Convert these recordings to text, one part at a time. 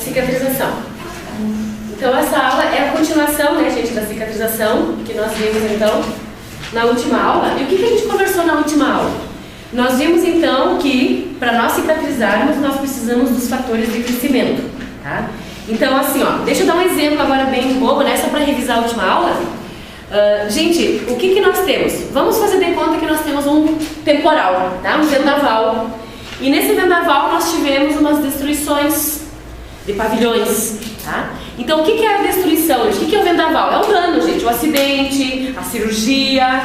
cicatrização. Então essa aula é a continuação, né, gente, da cicatrização, que nós vimos então na última aula. E o que a gente conversou na última aula? Nós vimos então que para nós cicatrizarmos nós precisamos dos fatores de crescimento, tá? Então assim, ó, deixa eu dar um exemplo agora bem bobo, né, só para revisar a última aula. Gente, o que nós temos? Vamos fazer de conta que nós temos um temporal, tá? Um vendaval. E nesse vendaval nós tivemos umas destruições de pavilhões, tá? Então o que é a destruição? O que é o vendaval? É o dano, gente, o acidente, a cirurgia,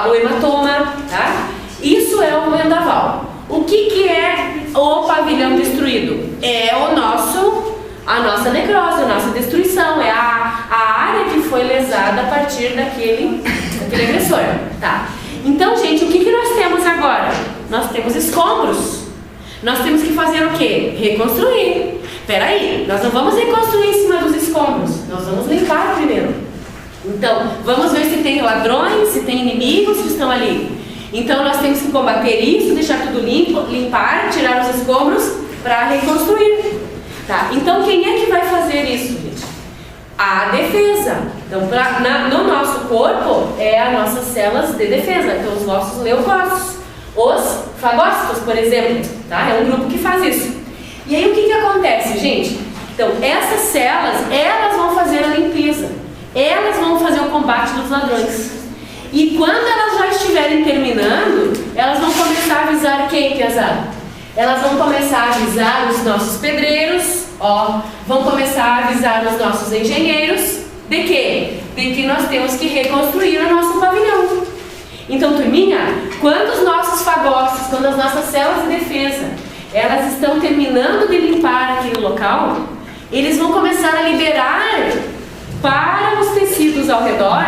o hematoma, tá? Isso é o vendaval. O que é o pavilhão destruído? É a nossa necrose, a nossa destruição, é a área que foi lesada a partir daquele agressor, tá? Então, gente, o que nós temos agora? Nós temos escombros. Nós temos que fazer o quê? Reconstruir. Peraí, nós não vamos reconstruir em cima dos escombros, nós vamos limpar primeiro. Então, vamos ver se tem ladrões, se tem inimigos que estão ali. Então, nós temos que combater isso, deixar tudo limpo, limpar, tirar os escombros para reconstruir. Tá? Então, quem é que vai fazer isso, gente? A defesa. Então, no nosso corpo, é as nossas células de defesa, então os nossos leucócitos. Os fagócitos, por exemplo, tá? É um grupo que faz isso. E aí, o que acontece, gente? Então, essas células, elas vão fazer a limpeza. Elas vão fazer o combate dos ladrões. E quando elas já estiverem terminando, elas vão começar a avisar quem, pesado? Elas vão começar a avisar os nossos pedreiros, ó, vão começar a avisar os nossos engenheiros de quê? De que nós temos que reconstruir o nosso pavilhão. Então, turminha, quando os nossos fagócitos, quando as nossas células de defesa, elas estão terminando de limpar aquele local, eles vão começar a liberar para os tecidos ao redor,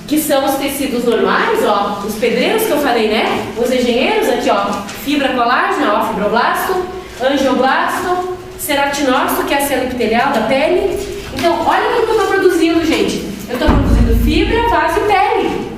que são os tecidos normais, ó, os pedreiros que eu falei, né? Os engenheiros aqui, ó, fibra colágena, ó, fibroblasto, angioblasto, ceratinócito, que é a célula epitelial da pele. Então, olha o que eu estou produzindo, gente. Eu estou produzindo fibra, vaso e pele.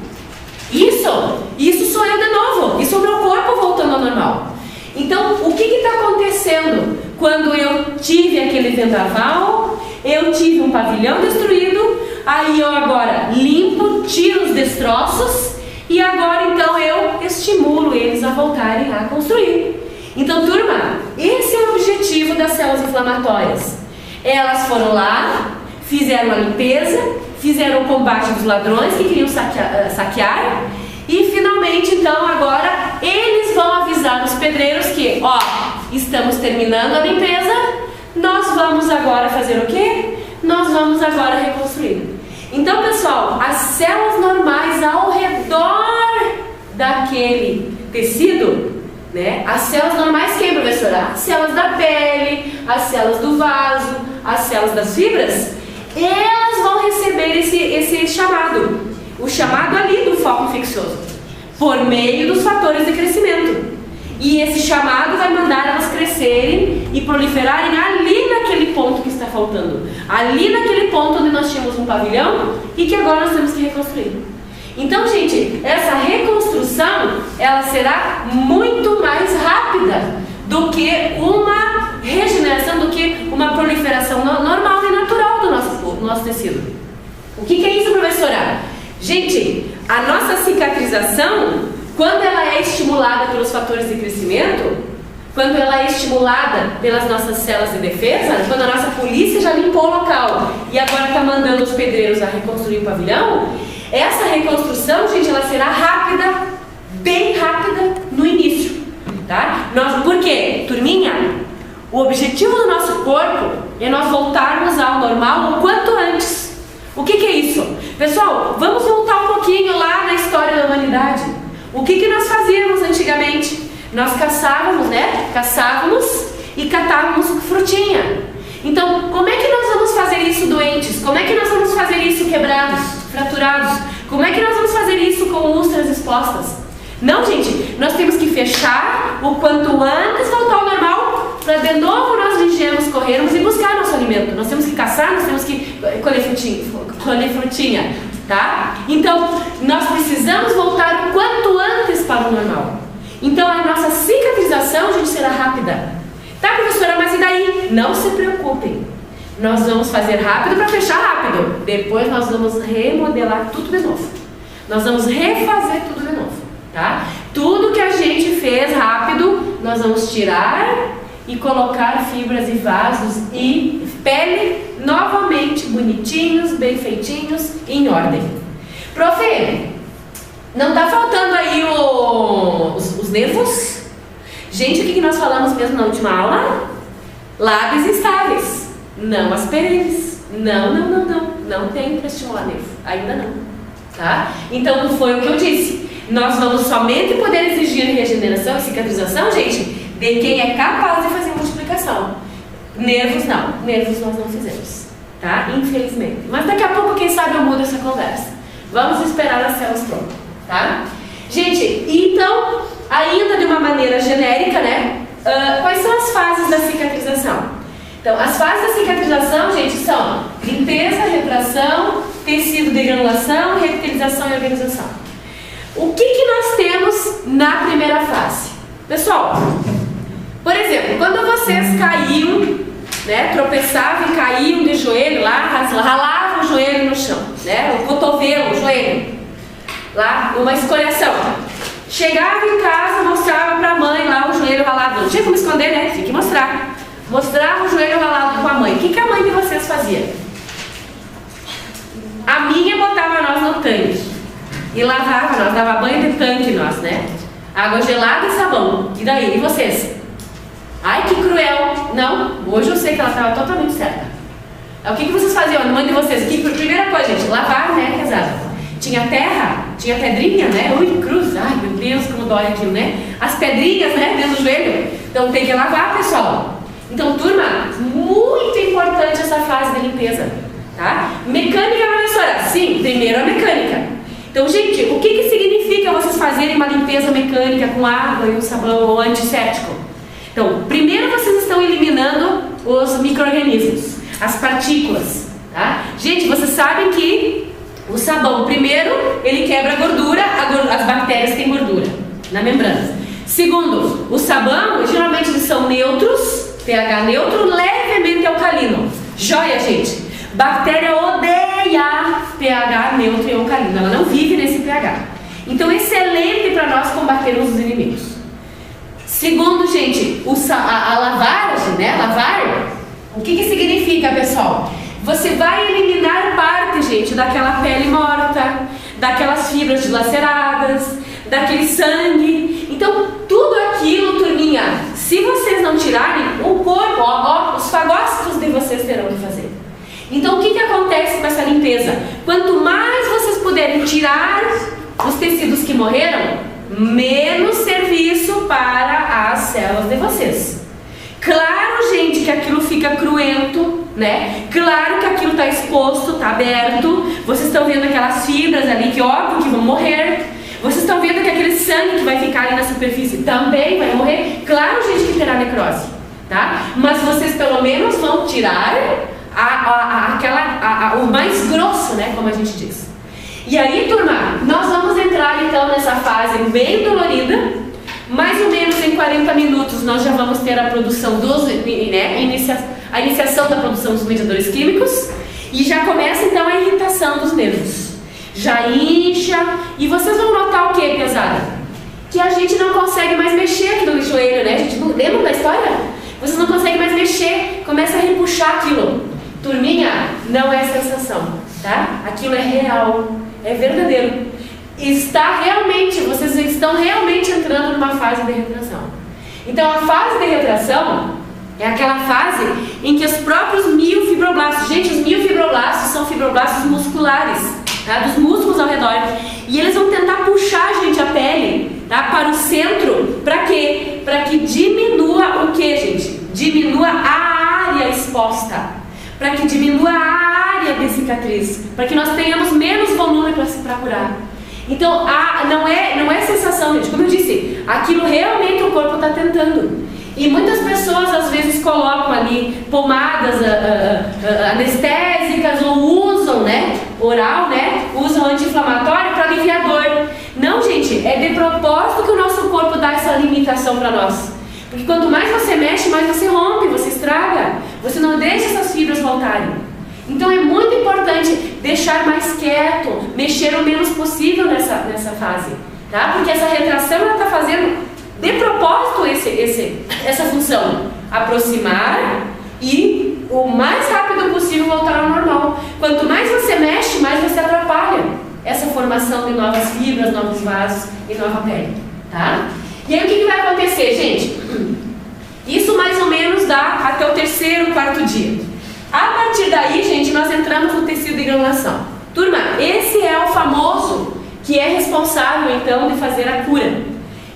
Isso sou eu de novo. Isso é o meu corpo voltando ao normal. Então, o que está acontecendo? Quando eu tive aquele vendaval, eu tive um pavilhão destruído, aí eu agora limpo, tiro os destroços e agora então eu estimulo eles a voltarem a construir. Então, turma, esse é o objetivo das células inflamatórias. Elas foram lá, fizeram a limpeza, fizeram o combate dos ladrões que queriam saquear e finalmente, então, agora eles vão avisar os pedreiros que, ó, estamos terminando a limpeza, nós vamos agora fazer o quê? Nós vamos agora reconstruir. Então, pessoal, as células normais ao redor daquele tecido, né? As células normais quem, professora? As células da pele, as células do vaso, as células das fibras, elas vão receber esse chamado. O chamado ali do foco infeccioso, por meio dos fatores de crescimento. E esse chamado vai mandar elas crescerem e proliferarem ali naquele ponto que está faltando. Ali naquele ponto onde nós tínhamos um pavilhão e que agora nós temos que reconstruir. Então, gente, essa reconstrução, ela será muito mais rápida do que uma regeneração, do que uma proliferação normal e natural do nosso tecido. O que é isso, professora? Gente, a nossa cicatrização, quando ela é estimulada pelos fatores de crescimento, quando ela é estimulada pelas nossas células de defesa, quando a nossa polícia já limpou o local e agora está mandando os pedreiros a reconstruir o pavilhão, essa reconstrução, gente, ela será rápida, bem rápida no início, tá? Por quê? Turminha, o objetivo do nosso corpo é nós voltarmos ao normal o quanto antes. O que é isso? Pessoal, vamos voltar um pouquinho lá na história da humanidade. O que nós fazíamos antigamente? Nós caçávamos, né? Caçávamos e catávamos frutinha. Então, como é que nós vamos fazer isso doentes? Como é que nós vamos fazer isso quebrados, fraturados? Como é que nós vamos fazer isso com úlceras expostas? Não, gente, nós temos que fechar o quanto antes, voltar ao normal, para de novo nós vigiarmos, corrermos e buscar nosso alimento. Nós temos que caçar, nós temos que colher frutinha, tá? Então, nós precisamos voltar o quanto antes para o normal. Então, a nossa cicatrização, gente, será rápida. Tá, professora, mas e daí? não se preocupem. Nós vamos fazer rápido para fechar rápido. Depois nós vamos remodelar tudo de novo. Nós vamos refazer tudo de novo, tá? Tudo que a gente fez rápido, nós vamos tirar e colocar fibras e vasos e pele novamente bonitinhos, bem feitinhos, em ordem. Profe, não tá faltando aí os nervos? Gente, o que nós falamos mesmo na última aula? Lábios estáveis, não as perenes. Não tem para estimular nervo, ainda não, tá? Então não foi o que eu disse. Nós vamos somente poder exigir regeneração e cicatrização, gente, de quem é capaz de fazer multiplicação. Nervos não, nervos nós não fizemos, tá? Infelizmente. Mas daqui a pouco, quem sabe, eu mudo essa conversa. Vamos esperar as células prontas, tá? Gente, então, ainda de uma maneira genérica, né? Quais são as fases da cicatrização? Então, as fases da cicatrização, gente, são limpeza, retração, tecido de granulação, revitalização e organização. O que nós temos na primeira fase? Pessoal, por exemplo, quando vocês caíam, né, tropeçavam e caíam de joelho lá, ralavam o joelho no chão, né, o cotovelo, o joelho, lá, uma escoriação. Chegava em casa, mostrava para a mãe lá o joelho ralado. Não tinha como esconder, né? Tinha que mostrar. Mostrava o joelho ralado com a mãe. O que a mãe de vocês fazia? A minha botava nós no tanque e lavava nós, dava banho de tanque nós, né? Água gelada e sabão. E daí? E vocês? Ai, que cruel. Não, hoje eu sei que ela estava totalmente certa. O que vocês faziam? A mãe de vocês? Primeira coisa, gente, lavar, né, pesado. Tinha terra, tinha pedrinha, né? Ui, cruz, ai meu Deus, como dói aquilo, né? As pedrinhas, né, dentro do joelho. Então tem que lavar, pessoal. Então, turma, muito importante essa fase de limpeza, tá? Mecânica, professora? Sim, primeiro a mecânica. Então, gente, o que significa vocês fazerem uma limpeza mecânica com água e um sabão ou antisséptico? Então, primeiro vocês estão eliminando os micro-organismos, as partículas, tá? Gente, vocês sabem que o sabão, primeiro, ele quebra a gordura, as bactérias têm gordura na membrana. Segundo, o sabão, geralmente eles são neutros, pH neutro, levemente alcalino. Joia, gente! Bactéria odeia pH neutro e alcalino, ela não vive nesse pH. Então, excelente para nós combatermos os inimigos. Segundo, gente, a lavagem, né? Lavar, o que significa, pessoal? Você vai eliminar parte, gente, daquela pele morta, daquelas fibras dilaceradas, daquele sangue. Então, tudo aquilo, turminha, se vocês não tirarem, o corpo, os fagócitos de vocês terão que fazer. Então, o que acontece com essa limpeza? Quanto mais vocês puderem tirar os tecidos que morreram, menos serviço para as células de vocês. Claro, gente, que aquilo fica cruento, né? Claro que aquilo está exposto, está aberto. Vocês estão vendo aquelas fibras ali que, óbvio, que vão morrer. Vocês estão vendo que aquele sangue que vai ficar ali na superfície também vai morrer. Claro, gente, que terá necrose, tá? Mas vocês pelo menos vão tirar o mais grosso, né? Como a gente diz. E aí, turma, nós vamos entrar então nessa fase bem dolorida. Mais ou menos em 40 minutos nós já vamos ter a produção a iniciação da produção dos mediadores químicos e já começa então a irritação dos nervos. Já incha e vocês vão notar o que, pesada? Que a gente não consegue mais mexer aqui no joelho, né? A gente lembra da história? Vocês não conseguem mais mexer, começa a repuxar aquilo. Turminha, não é sensação, tá? Aquilo é real, é verdadeiro. Vocês estão realmente entrando numa fase de retração. Então, a fase de retração é aquela fase em que os próprios miofibroblastos, gente, os miofibroblastos são fibroblastos musculares, tá? Dos músculos ao redor, e eles vão tentar puxar, gente, a pele, tá? Para o centro, para quê? Para que diminua o que, gente? Diminua a área exposta, para que diminua a área de cicatriz, para que nós tenhamos menos volume para curar. Então, não é sensação, gente. Como eu disse, aquilo realmente o corpo está tentando. E muitas pessoas às vezes colocam ali pomadas anestésicas ou usam, né, oral, né, usam anti-inflamatório para aliviar dor. Não, gente, é de propósito que o nosso corpo dá essa limitação para nós. Porque quanto mais você mexe, mais você rompe, você estraga. não deixa essas fibras voltarem. Então é muito importante deixar mais quieto, mexer o menos possível nessa fase, tá? Porque essa retração ela está fazendo de propósito essa função, aproximar e o mais rápido possível voltar ao normal. Quanto mais você mexe, mais você atrapalha essa formação de novas fibras, novos vasos e nova pele, tá? E aí o que vai acontecer, gente? Isso mais ou menos dá até o 3º, 4º dia. A partir daí, gente, nós entramos no tecido de granulação. Turma, esse é o famoso que é responsável, então, de fazer a cura.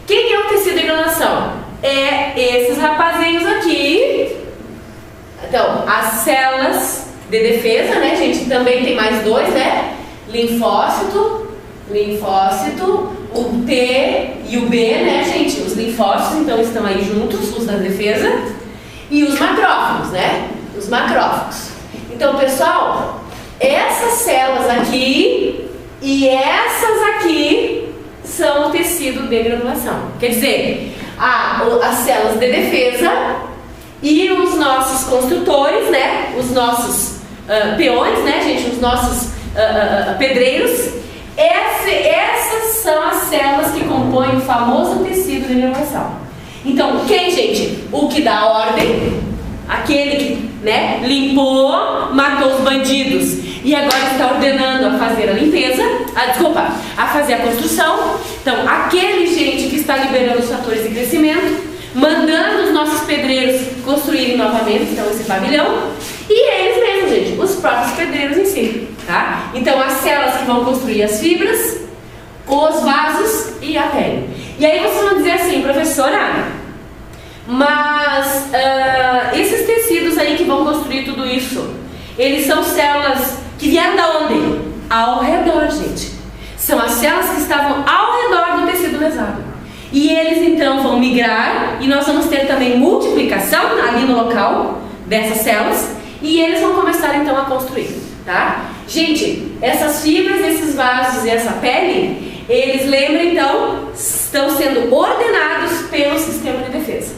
Quem é o tecido de granulação? É esses rapazinhos aqui. Então, as células de defesa, né, gente? Também tem mais 2, né? Linfócito, o T e o B, né, gente? Os linfócitos, então, estão aí juntos, os da defesa. E os macrófagos, né? Os macrófagos. Então, pessoal, essas células aqui e essas aqui são o tecido de granulação. Quer dizer, as células de defesa e os nossos construtores, né? Os nossos peões, né, gente? Os nossos pedreiros. Essas são as células que compõem o famoso tecido de granulação. Então, quem, gente? O que dá ordem, aquele que, né, limpou, matou os bandidos e agora está ordenando a fazer a limpeza, a fazer a construção. Então, aquele, gente, que está liberando os fatores de crescimento, mandando os nossos pedreiros construírem novamente, então, esse pavilhão, e eles mesmos, gente, os próprios pedreiros em si, tá? Então, as células que vão construir as fibras, os vasos e a pele. E aí vocês vão dizer assim, professora, mas esses tecidos aí que vão construir tudo isso, eles são células que vieram da onde? Ao redor, gente. São as células que estavam ao redor do tecido lesado. E eles então vão migrar e nós vamos ter também multiplicação ali no local dessas células e eles vão começar então a construir, tá? Gente, essas fibras, esses vasos e essa pele, eles, lembrem então, estão sendo ordenados pelo sistema de defesa.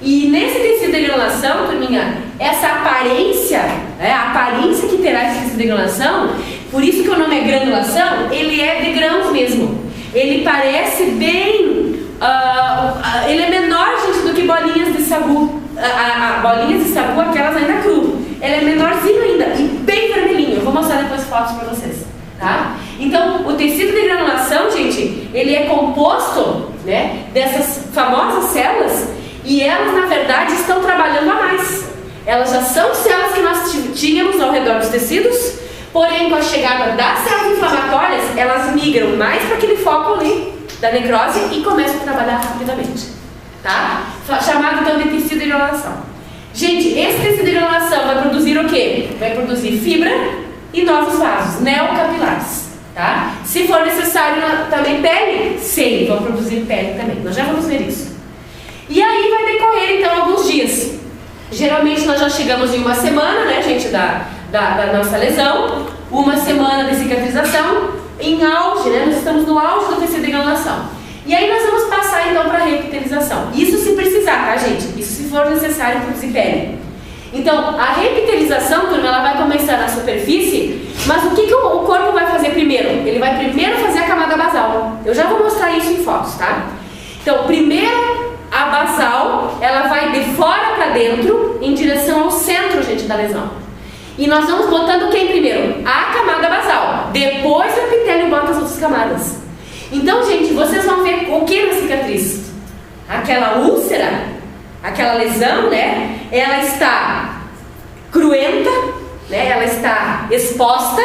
E nesse tecido de granulação, turminha, essa aparência, a aparência que terá esse tecido de granulação, por isso que o nome é granulação, ele é de grãos mesmo. Ele parece bem, ele é menor, gente, do que bolinhas de sagu. Bolinhas de sagu, aquelas ainda cru. Ele é menorzinho ainda e bem vermelhinho. Eu vou mostrar depois fotos para vocês, tá? Então, o tecido de granulação, gente, ele é composto, né, dessas famosas células e elas, na verdade, estão trabalhando a mais. Elas já são células que nós tínhamos ao redor dos tecidos, porém, com a chegada das células inflamatórias, elas migram mais para aquele foco ali da necrose e começam a trabalhar rapidamente, tá? Chamado então de tecido de granulação. Gente, esse tecido de granulação vai produzir o quê? Vai produzir fibra e novos vasos, neocapilares, tá? Se for necessário também pele, sim, vão produzir pele também. Nós já vamos ver isso. E aí vai decorrer então alguns dias. Geralmente nós já chegamos em uma semana, né, gente, da nossa lesão, uma semana de cicatrização, em auge, né? Nós estamos no auge do tecido de granulação. E aí nós vamos passar então para a reepitelização. Isso se precisar, tá, gente? Isso se for necessário produzir pele. Então, a reepitelização, turma, ela vai começar na superfície, mas o que o corpo vai fazer primeiro? Ele vai primeiro fazer a camada basal. Eu já vou mostrar isso em fotos, tá? Então, primeiro a basal, ela vai de fora para dentro, em direção ao centro, gente, da lesão. E nós vamos botando quem primeiro? A camada basal. Depois o epitélio bota as outras camadas. Então, gente, vocês vão ver o que na cicatriz? Aquela úlcera, aquela lesão, né? Ela está cruenta, né? Ela está exposta.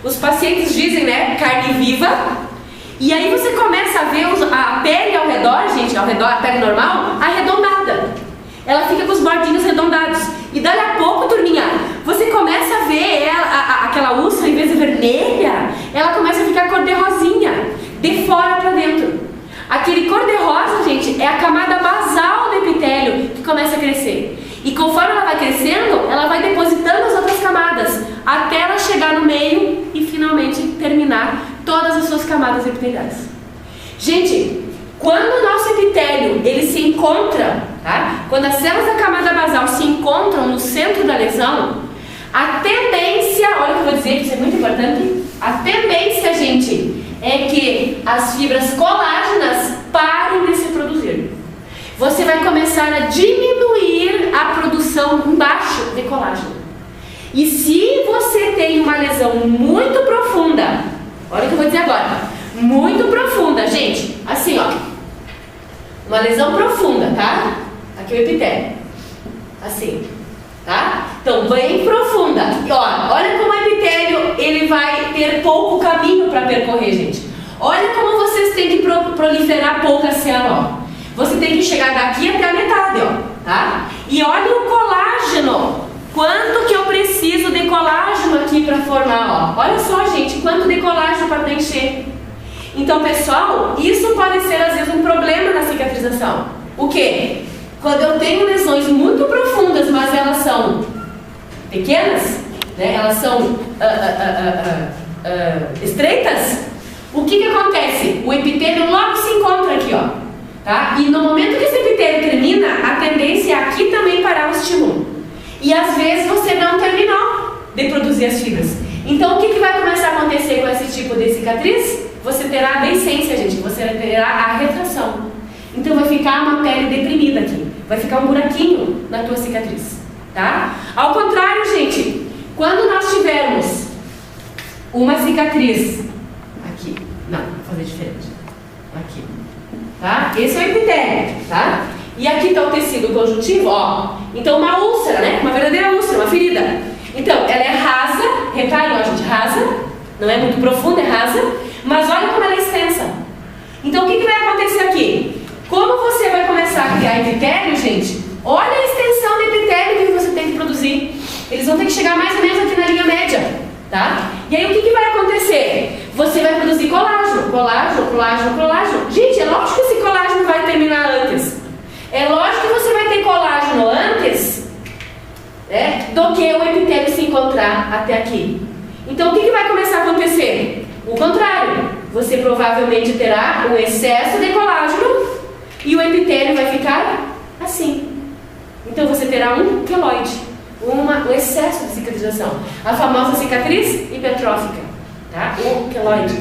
Os pacientes dizem, né? Carne viva. E aí você começa a ver a pele ao redor, gente, ao redor, a pele normal, arredondada. Ela fica com os bordinhos arredondados. E dali a pouco, turminha, você começa a ver aquela úlcera, em vez de vermelha, ela começa a ficar cor de rosinha, de fora para dentro. Aquele cor de rosa, gente, é a camada basal do epitélio que começa a crescer. E conforme ela vai crescendo, ela vai depositando as outras camadas, até ela chegar no meio e finalmente terminar todas as suas camadas epiteliais. Gente, quando o nosso epitélio ele se encontra, tá? Quando as células da camada basal se encontram no centro da tanque. A tendência, gente, é que as fibras colágenas parem de se produzir. Você vai começar a diminuir a produção embaixo de colágeno. E se você tem uma lesão muito profunda, olha o que eu vou dizer agora, muito profunda, gente, assim, ó, uma lesão profunda, tá? Aqui o epitélio, assim, tá? Então, bem profunda. E ó, olha como o epitélio, ele vai ter pouco caminho para percorrer, gente. Olha como vocês têm que proliferar pouca célula, ó. Você tem que chegar daqui até a metade, ó, tá? E olha o colágeno. Quanto que eu preciso de colágeno aqui para formar, ó. Olha só, gente, quanto de colágeno para preencher. Então, pessoal, isso pode ser às vezes um problema na cicatrização. O quê? Quando eu tenho lesões muito profundas, mas elas são pequenas, né? Elas são estreitas, o que acontece? O epitélio logo se encontra aqui, ó. Tá? E no momento que esse epitélio termina, a tendência é aqui também parar o estímulo. E às vezes você não terminou de produzir as fibras. Então o que vai começar a acontecer com esse tipo de cicatriz? Você terá a deiscência, gente, você terá a retração. Então vai ficar uma pele deprimida aqui, vai ficar um buraquinho na tua cicatriz, tá? Ao contrário, gente, quando nós tivermos uma cicatriz aqui, não, vou fazer diferente, aqui, tá? Esse é o epitélio, tá? E aqui está o tecido conjuntivo, ó. Então uma úlcera, né? Uma verdadeira úlcera, uma ferida. Então ela é rasa, reparem, ó, gente, rasa, não é muito profunda, é rasa, mas olha como ela é extensa. Então o que vai acontecer aqui? Como você vai começar a criar epitélio, gente? Olha a extensão de epitélio que você tem que produzir. Eles vão ter que chegar mais ou menos aqui na linha média, tá? E aí o que vai acontecer? Você vai produzir colágeno, colágeno, colágeno, colágeno. Gente, é lógico que esse colágeno vai terminar antes. É lógico que você vai ter colágeno antes, né, do que o epitélio se encontrar até aqui. Então o que vai começar a acontecer? O contrário. Você provavelmente terá um excesso de colágeno e o epitélio vai ficar assim. Então você terá um queloide, um excesso de cicatrização. A famosa cicatriz hipertrófica, tá? O queloide.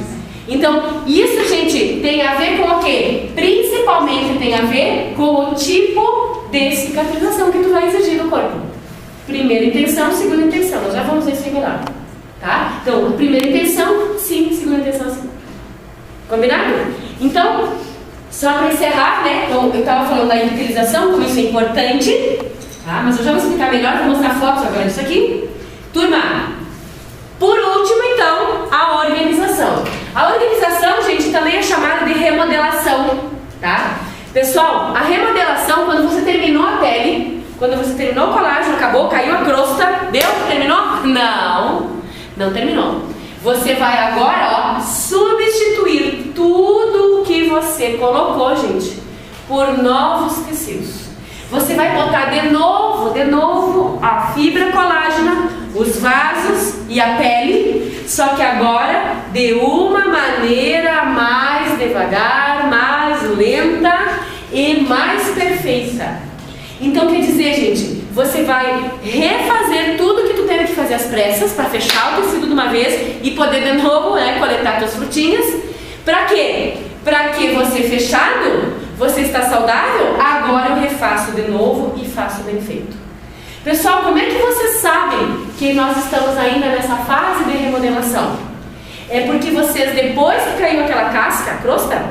Então, isso, gente, tem a ver com o quê? Principalmente tem a ver com o tipo de cicatrização que tu vai exigir do corpo. Primeira intenção, segunda intenção. Nós já vamos ver isso melhor, tá? Então, primeira intenção, sim. Segunda intenção, sim. Combinado? Então, só para encerrar, né? Então, eu estava falando da utilização, como isso é importante, tá? Mas eu já vou explicar melhor, vou mostrar fotos agora disso aqui. Turma, por último, então, a organização. A organização, gente, também é chamada de remodelação, tá? Pessoal, a remodelação, quando você terminou a pele, quando você terminou o colágeno, acabou, caiu a crosta, deu? Terminou? Não terminou. Você vai agora, ó, substituir tudo o que você colocou, gente, por novos tecidos. Você vai botar de novo a fibra colágena, os vasos e a pele, só que agora de uma maneira mais devagar, mais lenta e mais perfeita. Então quer dizer, gente, você vai refazer tudo que tu teve que fazer às pressas para fechar o tecido de uma vez e poder de novo, né, coletar tuas frutinhas. Para quê? Para que você fechado, você está saudável, agora eu refaço de novo e faço bem feito. Pessoal, como é que vocês sabem que nós estamos ainda nessa fase de remodelação? É porque vocês, depois que caiu aquela casca, a crosta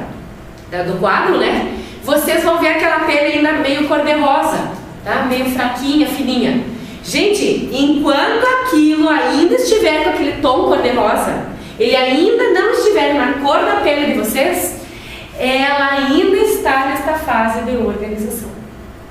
do quadro, né? Vocês vão ver aquela pele ainda meio cor-de-rosa, tá? Meio fraquinha, fininha. Gente, enquanto aquilo ainda estiver com aquele tom cor-de-rosa, ele ainda não estiver na cor da pele de vocês, ela ainda está nesta fase de organização,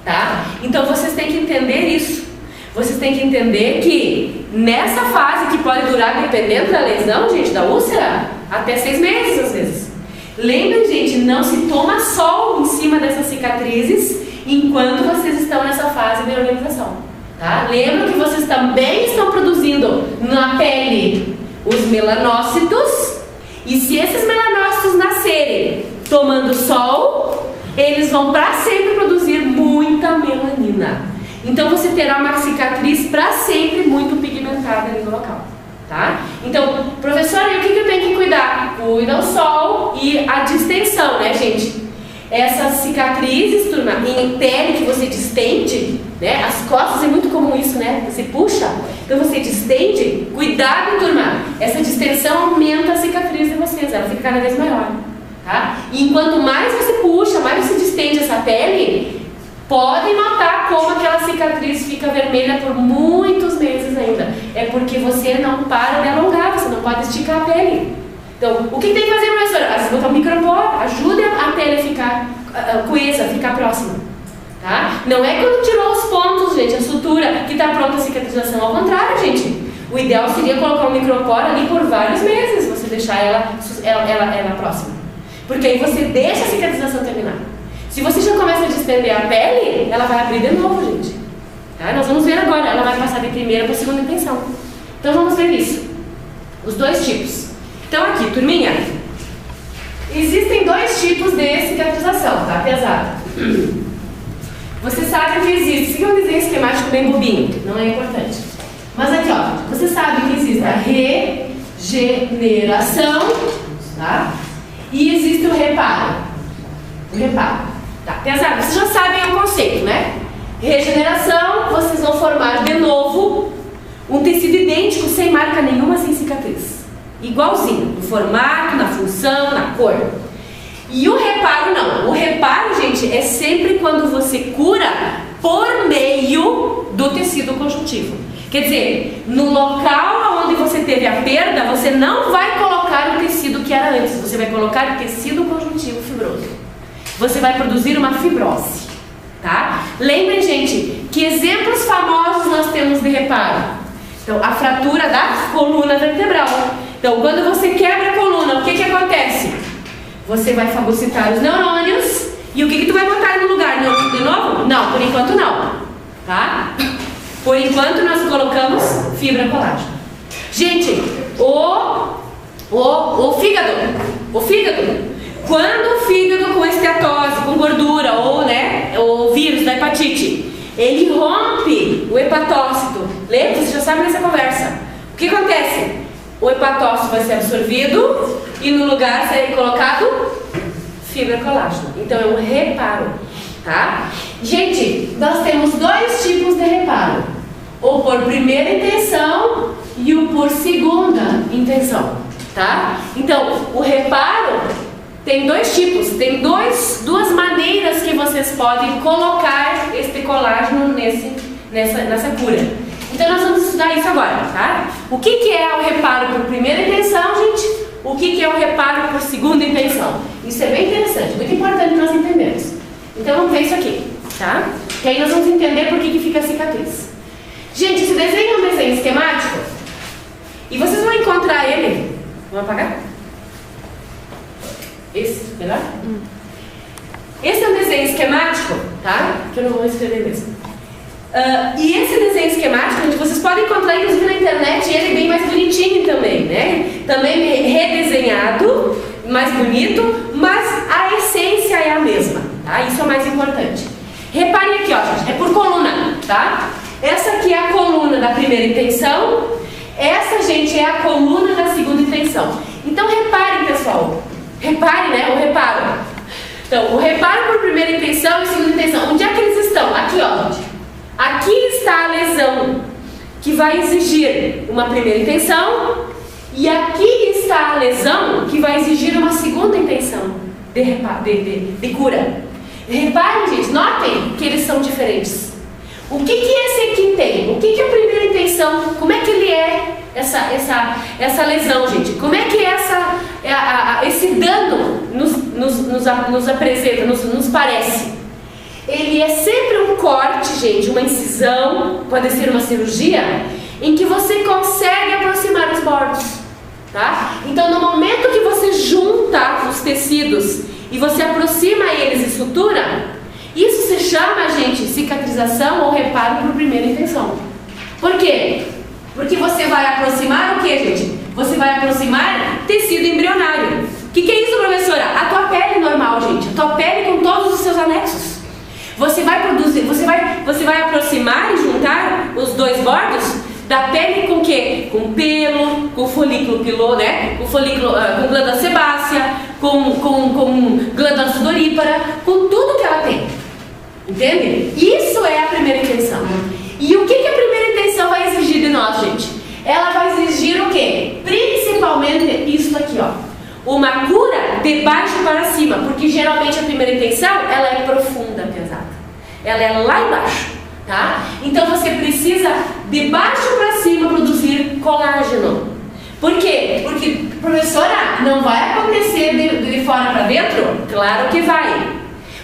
tá? Então vocês têm que entender isso. Vocês têm que entender que nessa fase, que pode durar, dependendo da lesão, gente, da úlcera, até 6 meses às vezes. Lembrem, gente, não se toma sol em cima dessas cicatrizes enquanto vocês estão nessa fase de organização, tá? Lembra que vocês também estão produzindo na pele os melanócitos, e se esses melanócitos nascerem tomando sol, eles vão para sempre produzir muita melanina. Então você terá uma cicatriz para sempre muito pigmentada ali no local, tá? Então, professora, e o que eu tenho que cuidar? Cuida o sol e a distensão, né, gente? Essas cicatrizes, turma, em pele que você distende, né? As costas é muito comum isso, né? Você puxa, então você distende. Cuidado, turma. Essa distensão aumenta a cicatriz de vocês, ela fica cada vez maior, tá? E enquanto mais você puxa, mais você distende essa pele, podem notar como aquela cicatriz fica vermelha por muitos meses ainda. É porque você não para de alongar, você não pode esticar a pele. Então, o que tem que fazer, professora? Às vezes botar um micropó, ajuda a pele a ficar coesa, ficar próxima, tá? Não é quando tirou os pontos, gente, a sutura, que está pronta a cicatrização. Ao contrário, gente. O ideal seria colocar um micropó ali por vários meses, você deixar ela próxima. Porque aí você deixa a cicatrização terminar. Se você já começa a distender a pele, ela vai abrir de novo, gente. Tá? Nós vamos ver agora, ela vai passar de primeira para segunda intenção. Então vamos ver isso. Os dois tipos. Então aqui, turminha, existem dois tipos de cicatrização, tá? Pesada. Você sabe que existe, isso aqui é um desenho esquemático bem bobinho, não é importante. Mas aqui, ó, você sabe que existe a regeneração, tá? E existe o reparo. O reparo. Tá, pesado. Vocês já sabem o conceito, né? Regeneração, vocês vão formar de novo um tecido idêntico, sem marca nenhuma, sem cicatriz. Igualzinho, no formato, na função, na cor. E o reparo não. O reparo, gente, é sempre quando você cura por meio do tecido conjuntivo. Quer dizer, no local onde você teve a perda, você não vai colocar o tecido que era antes, você vai colocar o tecido conjuntivo fibroso. Você vai produzir uma fibrose, tá? Lembrem, gente, que exemplos famosos nós temos de reparo. Então, a fratura da coluna vertebral. Então, quando você quebra a coluna, o que acontece? Você vai fagocitar os neurônios e o que tu vai botar no lugar? Neurônio de novo? Não, por enquanto não, tá? Por enquanto nós colocamos fibra colágena. Gente, o fígado, quando o fígado com esteatose, com gordura ou, né, o vírus da hepatite, ele rompe o hepatócito. Lembra? Você já sabe nessa conversa. O que acontece? O hepatócito vai ser absorvido e no lugar será colocado fibra colágena. Então é um reparo, tá? Gente, nós temos dois tipos de reparo: o por primeira intenção e o por segunda intenção, tá? Então, o reparo tem dois tipos, tem duas maneiras que vocês podem colocar este colágeno nessa cura. Então nós vamos estudar isso agora, tá? O que é o reparo por primeira intenção, gente? O que é o reparo por segunda intenção? Isso é bem interessante, muito importante nós entendermos. Então vamos ver isso aqui, tá? Que aí nós vamos entender por que fica a cicatriz. Gente, esse desenho é um desenho esquemático e vocês vão encontrar ele. Vamos apagar? Esse, melhor? Esse é um desenho esquemático, tá? Que eu não vou escrever mesmo. E esse desenho esquemático, gente, vocês podem encontrar inclusive na internet, e ele é bem mais bonitinho também, né? Também redesenhado, mais bonito, mas a essência é a mesma, tá? Isso é o mais importante. Reparem aqui, ó, gente, é por coluna, tá? Essa aqui é a coluna da primeira intenção, essa, gente, é a coluna da segunda intenção. Então reparem, pessoal, reparem, né, o reparo. Então, o reparo por primeira intenção e segunda intenção, onde é que eles estão? Aqui, ó, gente. Aqui está a lesão que vai exigir uma primeira intenção e aqui está a lesão que vai exigir uma segunda intenção de cura. Reparem, gente, notem que eles são diferentes. O que esse aqui tem? O que é a primeira intenção? Como é que ele é essa lesão, gente? Como é que esse dano nos apresenta, nos parece? Ele é sempre um corte, gente, uma incisão, pode ser uma cirurgia, em que você consegue aproximar os bordos, tá? Então, no momento que você junta os tecidos e você aproxima eles e sutura, isso se chama, gente, cicatrização ou reparo por primeira intenção. Por quê? Porque você vai aproximar o que, gente? Você vai aproximar tecido embrionário. O que é isso, professora? A tua pele normal, gente. A tua pele com todos os seus anexos. Você vai produzir, você vai aproximar e juntar os dois bordos Da pele com o quê? Com pelo, com folículo pilô, né? Com folículo, com glândula sebácea, com glândula sudorípara, com tudo que ela tem. Entende? Isso é a primeira intenção. E o que a primeira intenção vai exigir de nós, gente? Ela vai exigir o quê? Principalmente isso aqui, ó. Uma cura de baixo para cima, porque geralmente a primeira intenção, ela é profunda, pesada. Ela é lá embaixo, tá? Então você precisa de baixo para cima produzir colágeno. Por quê? Porque, professora, não vai acontecer de fora para dentro? Claro que vai.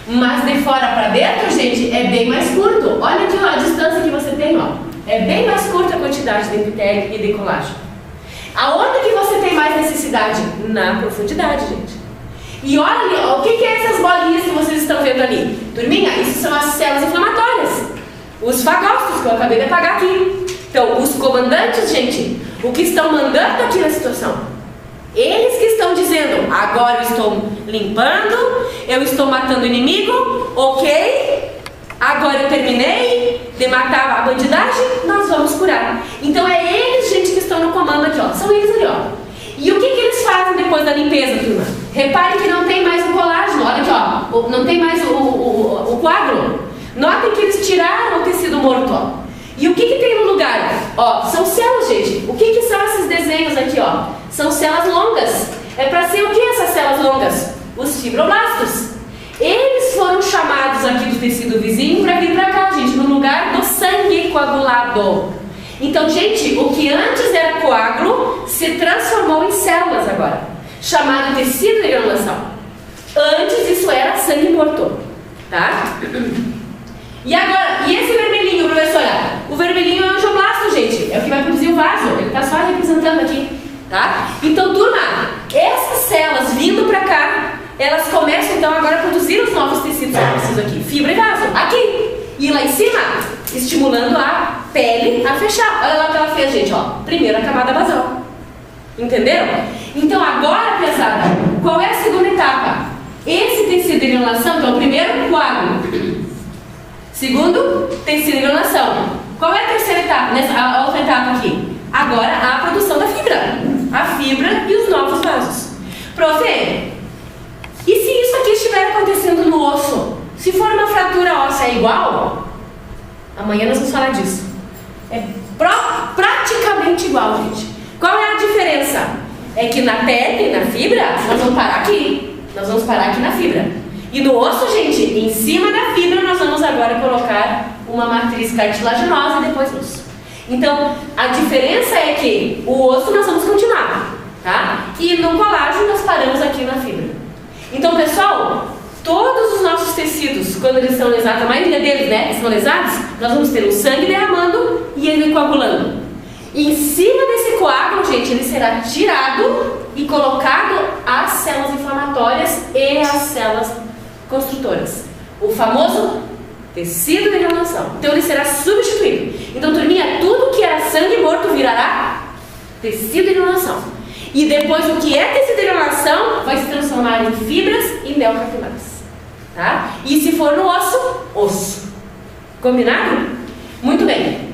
Mas de fora para dentro, gente, é bem mais curto. Olha aqui ó, a distância que você tem, ó. É bem mais curta a quantidade de epitélio e de colágeno. Aonde que você tem mais necessidade? Na profundidade, gente. E olha ali, ó, o que é essas bolinhas que vocês estão vendo ali? Turminha, isso são as células inflamatórias. Os fagócitos que eu acabei de apagar aqui. Então, os comandantes, gente, o que estão mandando aqui na situação? Eles que estão dizendo, agora eu estou limpando, eu estou matando o inimigo, ok? Agora eu terminei de matar a bandidagem, nós vamos curar. Então é eles, gente, que estão no comando aqui, ó. São eles ali, ó. E o que eles fazem depois da limpeza, turma? Repare que não tem mais o colágeno, olha aqui, ó. Não tem mais o coágulo. Notem que eles tiraram o tecido morto, ó. E o que tem no lugar? Ó, são células, gente. O que são esses desenhos aqui, ó? São células longas. É para ser o que essas células longas? Os fibroblastos. Eles foram chamados aqui do tecido vizinho para vir para cá, gente, no lugar do sangue coagulado. Então, gente, o que antes era coágulo se transformou em células agora, chamado tecido de granulação. Antes isso era sangue morto, tá? E agora, e esse vermelhinho, professora? O vermelhinho é o angioblasto, gente, é o que vai produzir o vaso, ele está só representando aqui, tá? Então, turma, essas células vindo para cá, elas começam então agora a produzir os novos tecidos que eu preciso aqui, fibra e vaso, aqui. E lá em cima, estimulando a pele a fechar. Olha lá o que ela fez, gente, ó. Primeiro a camada basal. Entenderam? Então agora, pesada, qual é a segunda etapa? Esse tecido de granulação, então, primeiro, coágulo. Segundo, tecido de granulação. Qual é a terceira etapa? A outra etapa aqui. Agora, a produção da fibra. A fibra e os novos vasos. Prof, e se isso aqui estiver acontecendo no osso? Se for uma fratura óssea é igual? Amanhã nós vamos falar disso. É praticamente igual, gente. Qual é a diferença? É que na pele, na fibra, nós vamos parar aqui. Nós vamos parar aqui na fibra. E no osso, gente, em cima da fibra, nós vamos agora colocar uma matriz cartilaginosa e depois osso. Então, a diferença é que o osso nós vamos continuar, tá? E no colágeno nós paramos aqui na fibra. Então, pessoal, todos os nossos tecidos, quando eles são lesados, a maioria deles, né, são lesados, nós vamos ter o sangue derramando e ele coagulando. E em cima desse coágulo, gente, ele será tirado e colocado as células inflamatórias e as células construtoras. O famoso tecido de granulação. Então ele será substituído. Então, turminha, tudo que era sangue morto virará tecido de granulação. E depois o que é tecido de granulação vai se transformar em fibras e neocapilares. Tá? E se for no osso, osso. Combinado? Muito bem.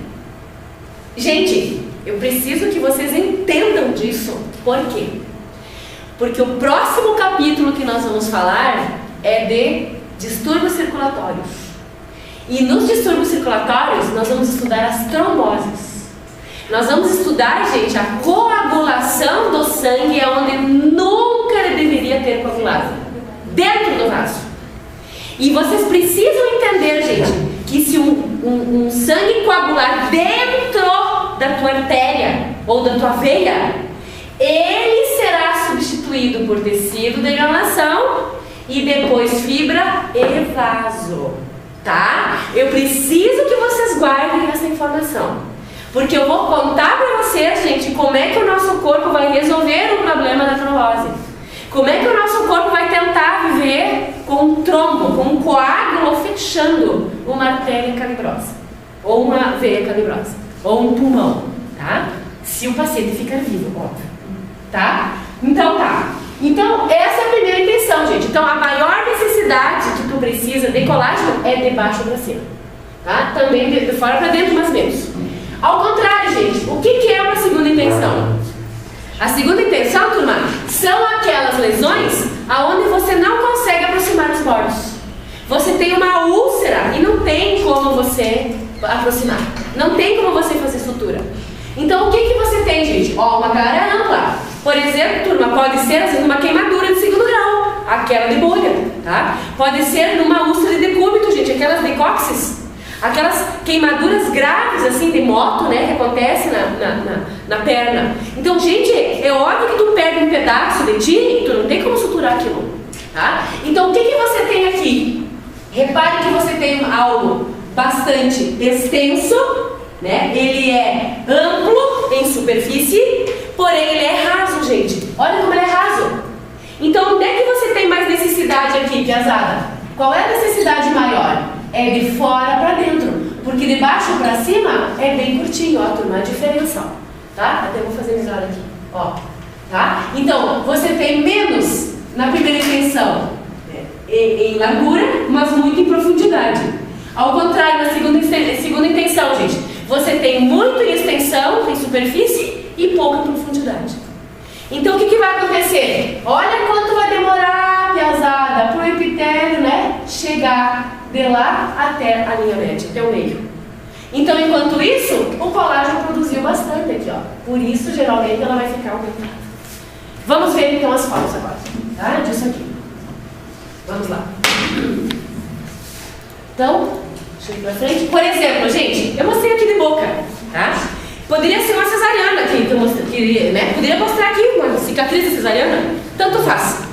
Gente, eu preciso que vocês entendam disso. Por quê? Porque o próximo capítulo que nós vamos falar é de distúrbios circulatórios. E nos distúrbios circulatórios nós vamos estudar as tromboses. Nós vamos estudar, gente, a coagulação do sangue onde nunca deveria ter coagulado, dentro do vaso. E vocês precisam entender, gente, que se um sangue coagular dentro da tua artéria ou da tua veia, ele será substituído por tecido de granulação e depois fibra e vaso, tá? Eu preciso que vocês guardem essa informação. Porque eu vou contar para vocês, gente, como é que o nosso corpo vai resolver o problema da trombose. Como é que o nosso corpo vai tentar viver com um trombo, com um coágulo fechando uma artéria calibrosa, ou uma veia calibrosa, ou um pulmão, tá? Se o paciente ficar vivo, óbvio, tá? Então tá. Então essa é a primeira intenção, gente. Então a maior necessidade que tu precisa de colágeno é de baixo para cima, tá? Também de fora para dentro, mas menos. Ao contrário, gente, A segunda intenção, turma, são aquelas lesões aonde você não consegue aproximar os bordos. Você tem uma úlcera e não tem como você aproximar. Não tem como você fazer sutura. Então, o que você tem, gente? Ó, uma área ampla. Por exemplo, turma, pode ser às vezes uma queimadura de 2º grau, aquela de bolha, tá? Pode ser numa úlcera de decúbito, gente, aquelas de cóccix. Aquelas queimaduras graves, assim, de moto, né, que acontece na perna. Então, gente, é óbvio que tu perde um pedaço de ti e tu não tem como suturar aquilo, tá? Então, o que você tem aqui? Repare que você tem algo bastante extenso, né? Ele é amplo em superfície, porém ele é raso, gente. Olha como ele é raso. Então, onde é que você tem mais necessidade aqui, piazada? Qual é a necessidade maior? É de fora para dentro, porque de baixo para cima é bem curtinho, ó, turma, a diferença, ó, tá? Até vou fazer melhor aqui, ó, tá? Então, você tem menos na primeira intenção, em largura, mas muito em profundidade. Ao contrário, na segunda intenção, gente, você tem muito em extensão, em superfície e pouca profundidade. Então, o que vai acontecer? Olha quanto vai demorar, piazada, para o epitélio, né, chegar de lá até a linha média, até o meio. Então, enquanto isso, o colágeno produziu bastante aqui, ó. Por isso, geralmente, ela vai ficar aumentada. Vamos ver, então, as fotos agora, tá? Disso aqui. Vamos lá. Então, deixa eu ir pra frente. Por exemplo, gente, eu mostrei aqui de boca, tá? Poderia ser uma cesariana aqui, que eu mostrei, né? Poderia mostrar aqui uma cicatriz de cesariana. Tanto faz.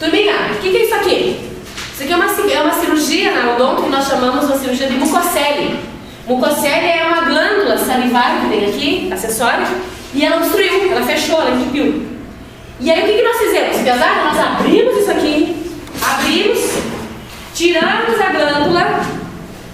Turminha, o que é isso aqui? Isso aqui é uma cirurgia na odonto que nós chamamos uma cirurgia de mucocele. Mucocele é uma glândula salivar que tem aqui, acessória, e ela obstruiu, ela fechou, ela entupiu. E aí o que nós fizemos? Piazada, nós abrimos isso aqui, abrimos, tiramos a glândula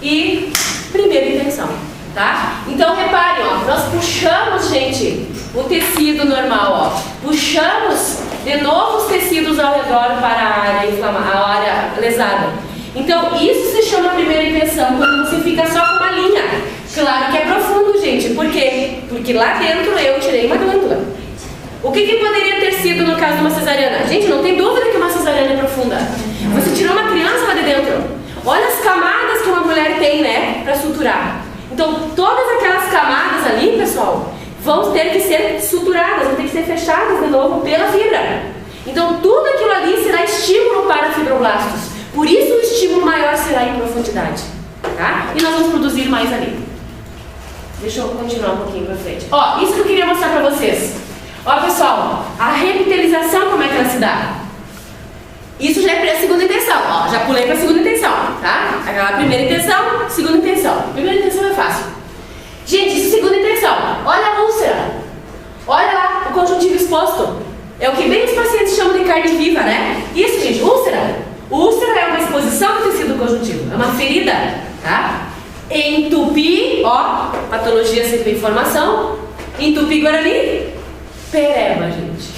e primeira intenção, tá? Então reparem, ó, nós puxamos, gente, o tecido normal, ó, puxamos de novo os tecidos ao redor para a área inflamada, a área lesada. Então isso se chama primeira intenção, quando você fica só com uma linha. Claro que é profundo, gente, por quê? Porque lá dentro eu tirei uma glândula. O que poderia ter sido no caso de uma cesariana? Gente, não tem dúvida que uma cesariana é profunda. Você tirou uma criança lá de dentro. Olha as camadas que uma mulher tem, né, para suturar. Então, todas aquelas camadas ali, pessoal, vão ter que ser suturadas, vão ter que ser fechadas de novo pela fibra. Então, tudo aquilo ali será estímulo para fibroblastos. Por isso, o estímulo maior será em profundidade, tá? E nós vamos produzir mais ali. Deixa eu continuar um pouquinho para frente. Ó, isso que eu queria mostrar para vocês. Ó, pessoal, a revitalização, como é que ela se dá? Isso já é para a segunda intenção, ó, já pulei para a segunda intenção, tá? A primeira intenção, segunda intenção. Primeira intenção é fácil. Gente, isso é segunda intenção. Olha a úlcera. Olha lá o conjuntivo exposto. É o que bem os pacientes chamam de carne viva, né? Isso, gente, úlcera. Úlcera é uma exposição do tecido conjuntivo, é uma ferida, tá? Entupir, ó, patologia sempre informação. Entupir Guarani, pereba, gente.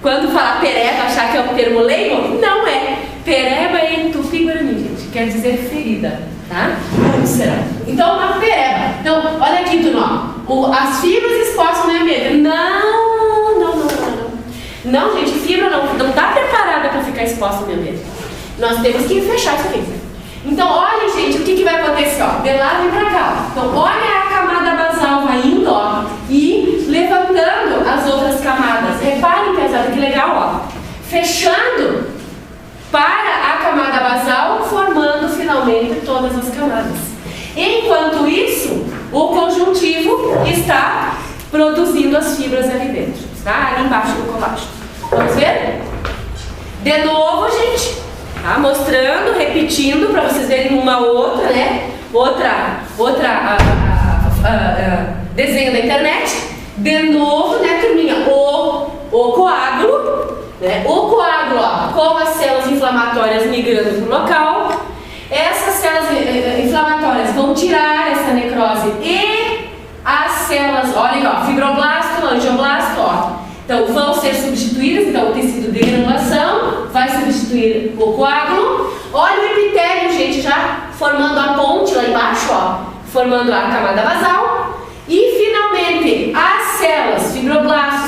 Quando falar pereba, achar que é um termo leigo, não é. Pereba é entupir Guarani, gente. Quer dizer ferida, tá? Úlcera. Então, uma pereba. Então, olha aqui, turma. As fibras expostas no meio ambiente. Não, gente, fibra não está preparada para ficar exposta no meio ambiente. Nós temos que fechar isso aqui. Então, olha, gente, o que vai acontecer, ó. De lá vem pra cá. Então, olha a camada basal vai indo, ó, e levantando as outras camadas. Reparem, pesado, que legal, ó. Fechando para a camada basal, formando finalmente todas as camadas. Enquanto isso, o conjuntivo está produzindo as fibras ali dentro, tá? Ali embaixo do colágeno. Vamos ver? De novo, gente, tá? Mostrando, repetindo para vocês verem uma outra, né? Desenho da internet. De novo, né, turminha? O coágulo, né? O coágulo, ó, com as células inflamatórias migrando para o local. Essas células inflamatórias vão tirar essa necrose e as células, olhem, ó, fibroblasto, angioblasto, ó. Então, vão ser substituídas, então o tecido de granulação vai substituir o coágulo. Olha o epitélio, gente, já formando a ponte lá embaixo, ó, formando a camada basal. E, finalmente, as células, fibroblastos,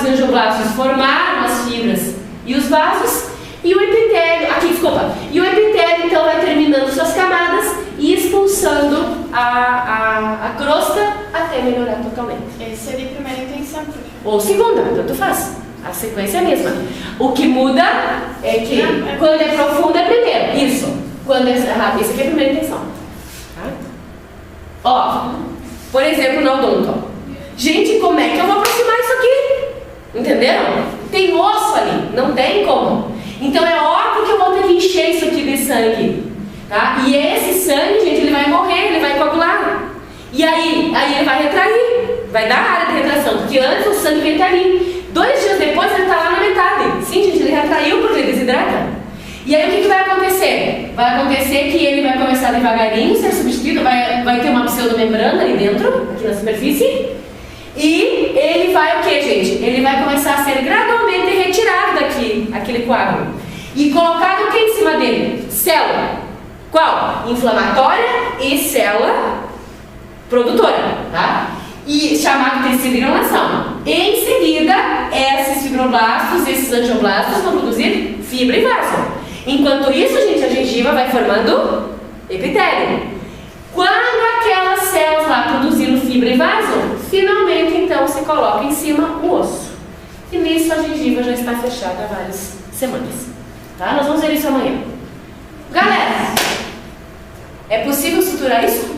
formaram as fibras e os vasos, e o epitélio, e o epitélio então vai terminando suas camadas e expulsando a crosta até melhorar totalmente. Essa seria a primeira intenção. Ou segunda, tanto faz. A sequência é a mesma. O que muda é que quando é profunda é primeiro. Isso. Quando é rápido, isso aqui é a primeira intenção. Tá? Ó, por exemplo, no odonto. Gente, como é que eu vou aproximar isso aqui? Entenderam? Tem osso ali, não tem como. Então é óbvio que eu vou ter que encher isso aqui de sangue. Tá? E esse sangue, gente, ele vai morrer, ele vai coagular. E aí ele vai retrair. Vai dar área de retração, porque antes o sangue vem até ali. 2 dias depois ele está lá na metade. Sim, gente, ele retraiu porque ele desidrata. E aí o que vai acontecer? Vai acontecer que ele vai começar devagarinho a ser substituído, vai ter uma pseudomembrana ali dentro, aqui na superfície. E ele vai o que, gente? Ele vai começar a ser gradualmente retirado daqui, aquele coágulo. E colocado o que em cima dele? Célula. Qual? Inflamatória e célula produtora, tá? E chamado tecido de granulação. Em seguida, esses fibroblastos, esses angioblastos vão produzir fibra e vaso. Enquanto isso, gente, a gengiva vai formando epitélio. Quando aquelas células lá produziram fibra e vaso, finalmente então se coloca em cima o osso. E nisso a gengiva já está fechada há várias semanas. Tá? Nós vamos ver isso amanhã. Galera, é possível suturar isso?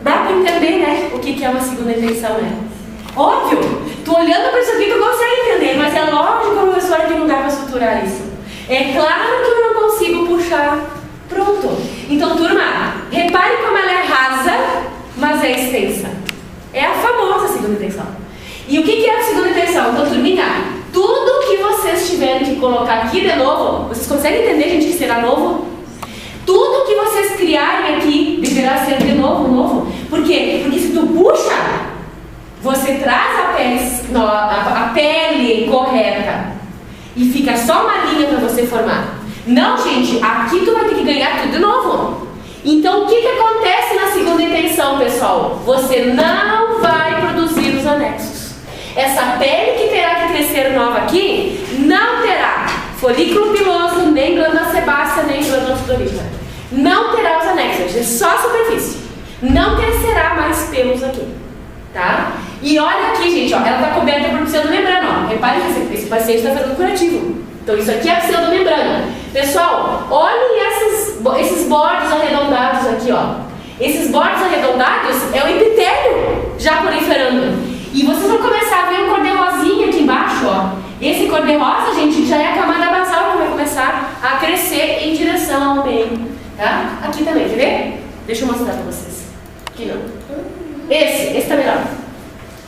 Dá para entender, né? O que é uma segunda intenção, né? Óbvio! Tu olhando para isso aqui, tu consegue entender, mas é lógico, professora, que não dá para suturar isso. É claro que eu não consigo puxar. Pronto. Então, turma, repare como ela é rasa, mas é extensa. É a famosa segunda intenção. E o que é a segunda intenção? Então, turminha, tudo que vocês tiverem que colocar aqui de novo, vocês conseguem entender, gente, que será novo? Tudo que vocês criarem aqui deverá ser de novo. Por quê? Porque se tu puxa, você traz a pele correta e fica só uma linha para você formar. Não, gente, aqui tu vai ter que ganhar tudo de novo. Então, o que acontece na segunda intenção, pessoal? Você não vai produzir os anexos. Essa pele que terá que crescer nova aqui não terá folículo piloso, nem glândula sebácea, nem glândula sudorípara. Não terá os anexos, é só a superfície. Não crescerá mais pelos aqui, tá? E olha aqui, gente, ó, ela está coberta por pseudomembrana, ó. Repare que esse paciente está fazendo curativo. Então isso aqui é a pseudomembrana. Pessoal, olhem esses bordos arredondados aqui, ó. Esses bordos arredondados é o epitélio já proliferando. E vocês vão começar a ver um cor-de-rosinha aqui embaixo, ó. Esse cor-de-rosa, gente, já é a camada basal que vai começar a crescer em direção ao meio, tá? Aqui também, quer ver? Deixa eu mostrar pra vocês. Aqui não. Esse tá melhor.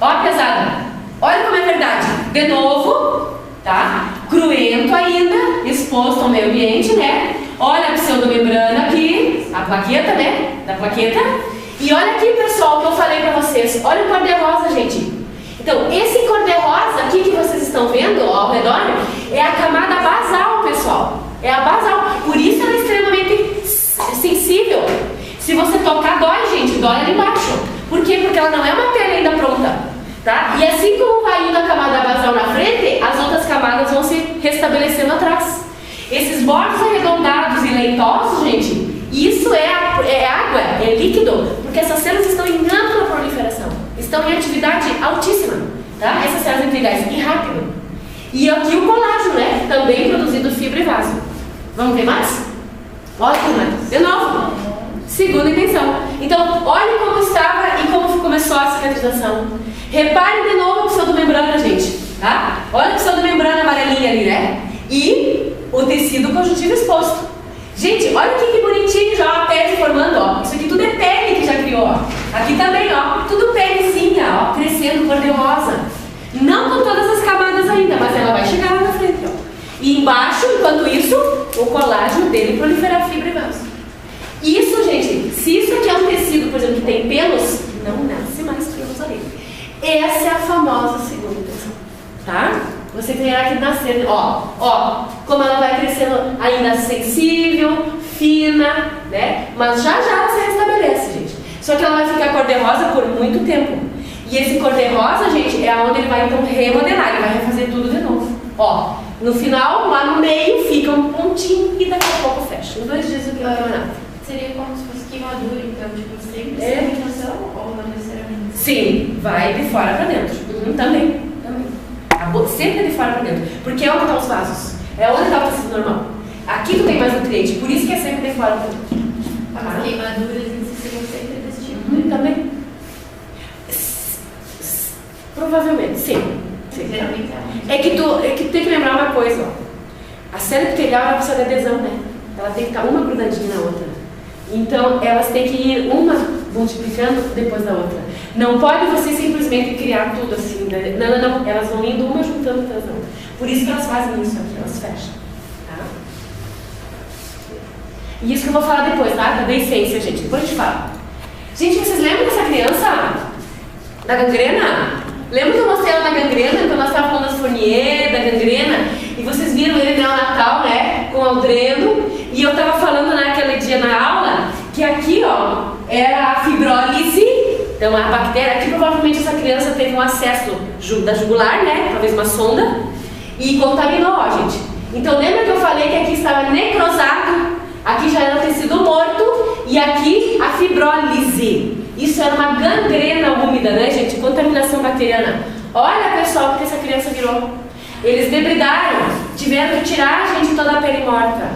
Ó a pesada. Olha como é verdade. De novo, tá? Cruento ainda, exposto ao meio ambiente, né? Olha a pseudomembrana aqui, a plaqueta, né? Da plaqueta. E olha aqui, pessoal, que eu falei pra vocês. Olha o cor-de-rosa, gente. Então, esse cor-de-rosa aqui que vocês estão vendo, ó, ao redor, é a camada basal, pessoal. É a basal. Por isso ela é extremamente sensível. Se você tocar, dói, gente. Dói ali embaixo. Por quê? Porque ela não é uma pele ainda pronta, tá? E assim como vai indo a camada basal na frente, as outras camadas vão se restabelecendo atrás. Esses bordos arredondados e leitosos, gente, isso é água, é líquido, porque essas células estão em ampla proliferação, estão em atividade altíssima, tá? Essas células integrais, e rápido. E aqui o colágeno, né? Também produzindo fibra e vaso. Vamos ver mais? Olha, de novo. Segunda intenção. Então, olha como estava e como começou a cicatrização. Reparem de novo a pseudomembrana, gente, tá? Olha a pseudomembrana amarelinha ali, né? E o tecido conjuntivo exposto. Gente, olha aqui que bonitinho já a pele formando, ó. Isso aqui tudo é pele que já criou, ó. Aqui também, ó. Tudo pelezinha, ó. Crescendo, cor-de-rosa. Não com todas as camadas ainda, mas ela vai chegar lá na frente, ó. E embaixo, enquanto isso, o colágeno dele proliferar fibra e vaso. Isso, gente, se isso aqui é um tecido, por exemplo, que tem pelos, não nasce mais pelos ali. Essa é a famosa segunda intenção, tá? Você terá que nascer, ó, como ela vai crescendo ainda sensível, fina, né? Mas já ela se restabelece, gente. Só que ela vai ficar cor-de-rosa por muito tempo. E esse cor-de-rosa, gente, é onde ele vai então remodelar, ele vai refazer tudo de novo. Ó, no final, lá no meio, fica um pontinho e daqui a pouco fecha. Em 2 dias o que vai terminar. Seria como se fosse queimadura, então, tipo, sempre É. sem iluminação ou não necessariamente? Sim, vai de fora pra dentro. Também. Sempre de fora pra dentro. Porque é onde estão os vasos. É onde está o tecido normal. Aqui tu tem mais nutriente, por isso que é sempre de fora pra dentro. As queimaduras em si seriam sempre desse tipo, né? Também. Provavelmente, sim. Geralmente é. É que tu tem que lembrar uma coisa, ó. A célula epitelial ela precisa de adesão, né? Ela tem que ficar uma grudadinha na outra. Então elas têm que ir uma multiplicando depois da outra. Não pode você simplesmente criar tudo assim, né? Não. Elas vão indo uma juntando atrás da outra. Por isso que elas fazem isso aqui, elas fecham. Tá? E isso que eu vou falar depois, tá? Da essência, gente. Depois a gente fala. Gente, vocês lembram dessa criança? Da gangrena? Lembra que eu mostrei ela na gangrena? Quando nós estávamos falando das Fournier, da gangrena? E vocês viram ele no Natal, né? Com o Aldreno. E eu estava falando naquele dia na aula que aqui, ó, era a fibrólise. Então a bactéria, aqui provavelmente essa criança teve um acesso da jugular, né? Talvez uma sonda. E contaminou, ó, gente. Então lembra que eu falei que aqui estava necrosado? Aqui já era tecido morto. E aqui a fibrólise. Isso era uma gangrena úmida, né, gente? Contaminação bacteriana. Olha, pessoal, o que essa criança virou. Eles debridaram, tiveram que tirar, gente, toda a pele morta.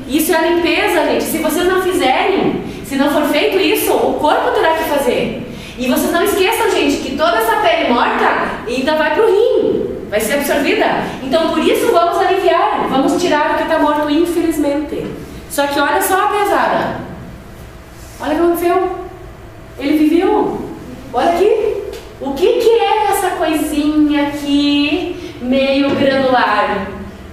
Isso é a limpeza, gente. Se vocês não fizerem, se não for feito isso, o corpo terá que fazer. E vocês não esqueçam, gente, que toda essa pele morta ainda vai pro rim, vai ser absorvida. Então, por isso, vamos aliviar, vamos tirar o que está morto, infelizmente. Só que olha só a pesada. Olha o que aconteceu. Ele viveu. Olha aqui. O que é essa coisinha aqui, meio granular?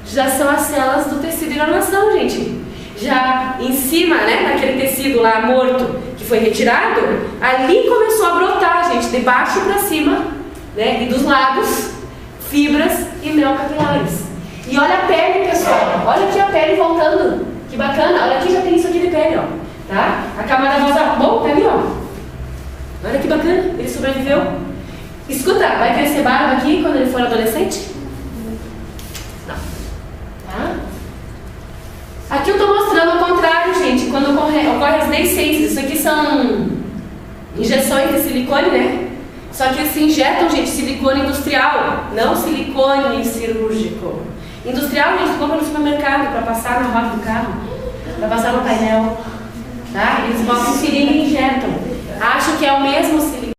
Já são as células do tecido de granulação, gente. Já em cima, né, daquele tecido lá morto que foi retirado, ali começou a brotar, gente, de baixo para cima, né, e dos lados, fibras e mel capilares. E olha a pele, pessoal. Olha aqui a pele voltando. Que bacana. Olha aqui, já tem isso aqui de pele, ó. Tá? A camada rosa, bom, tá ali, ó. Olha que bacana, ele sobreviveu. Escuta, vai crescer barba aqui quando ele for adolescente? Não. Tá? Aqui eu estou mostrando ao contrário, gente, quando ocorre as deiscências. Isso aqui são injeções de silicone, né? Só que eles se injetam, gente, silicone industrial, não silicone cirúrgico. Industrial, gente, compra no supermercado para passar na roda do carro, para passar no painel. Tá? Eles botam seringa e injetam. Acho que é o mesmo silicone.